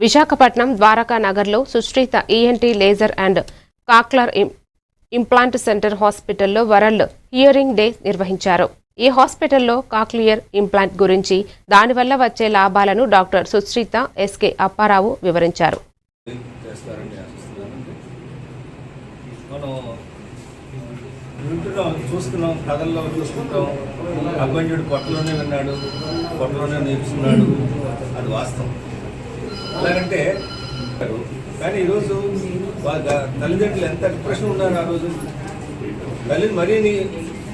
విశాఖపట్నం ద్వారకా నగర్లో Sushrita ENT laser and cochlear implant centre హాస్పిటల్లో world hearing day నిర్వహించారు. ఈ హాస్పిటల్లో కాక్లియర్ ఇంప్లాంట్ గురించి, దానివల్ల వచ్చే లాభాలను డాక్టర్ సుశ్రీత ఎస్కే అప్పారావు వివరించారు. చూస్తున్నాం, కథల్లో చూసుకుంటాం. అబ్బంజుడు పొట్టలోనే విన్నాడు, పొట్టలోనే నేర్చుకున్నాడు, అది వాస్తవం. ఎలాగంటే కానీ ఈరోజు వాళ్ళ తల్లిదండ్రులు ఎంత డిప్రెషన్ ఉన్నారు. ఆ రోజు తల్లిని మరీ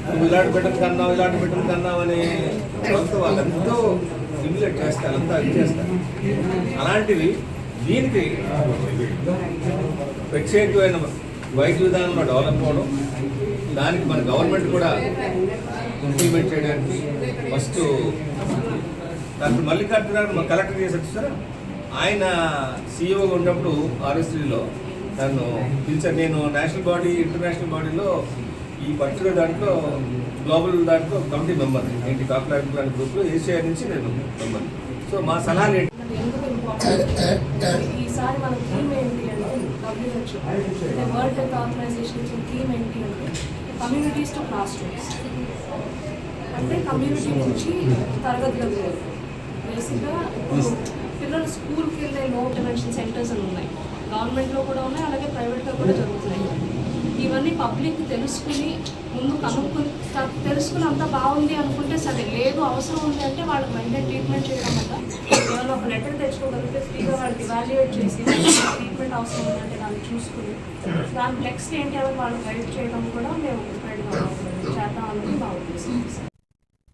నువ్వు ఇలాంటి బిడ్డను కన్నావు, ఇలాంటి బిడ్డను కన్నావు అని వాళ్ళంతా సిమ్యులేట్ చేస్తారు, అంతా అది చేస్తారు. అలాంటివి దీనికి ప్రత్యేకమైన వైద్య విధానంలో డెవలప్ అవ్వడం, దానికి మన గవర్నమెంట్ కూడా ఇంప్లిమెంట్ చేయడానికి ఫస్ట్ డాక్టర్ మల్లికార్జున గారు మన కలెక్టర్ చేశారు సార్. ఆయన సీఈఓగా ఉన్నప్పుడు ఆర్ఎస్టీలో నన్ను పిలిచారు. నేను నేషనల్ బాడీ, ఇంటర్నేషనల్ బాడీలో ఈ పర్టికులర్ దాంట్లో గ్లోబల్ దాంట్లో కమిటీ మెంబర్ ఏంటి కాక్లర్ గ్రూప్లో ఏషియా నుంచి నేను మెంబర్. సో మా సలహాలు ఏంటి, ఈసారి మన థీమ్ ఏంటి అంటే WHO అంటే వరల్డ్ హెల్త్ ఆర్గనైజేషన్ ఇచ్చిన థీమ్ ఏంటి అంటే కమ్యూనిటీస్ టు క్లాస్ రూమ్స్. అంటే కమ్యూనిటీ నుంచి తరగతి గదులు. బేసిక్గా పిల్లలు స్కూల్కి వెళ్ళే లో ఇంటర్వెన్షన్ సెంటర్స్ అని ఉన్నాయి, గవర్నమెంట్లో కూడా ఉన్నాయి, అలాగే ప్రైవేట్గా కూడా జరుగుతున్నాయి. ఇవన్నీ పబ్లిక్ తెలుసుకుని ముందు కనుక్కొని తెలుసుకుని అంతా బాగుంది అనుకుంటే సరే, లేదు అవసరం ఉంది అంటే వాళ్ళకి వెంటనే ట్రీట్మెంట్ చేయడం వల్ల ఏమైనా ఒక లెటర్ తెచ్చుకోగలిగితే ఫ్రీగా వాళ్ళకి ఇవాల్యుయేట్ చేసి ట్రీట్మెంట్ అవసరం ఉందంటే దాన్ని చూసుకుని దాని నెక్స్ట్ ఏంటి అని వాళ్ళు గైడ్ చేయడం కూడా మేము చేద్దాం అనేది మా ఉద్దేశం.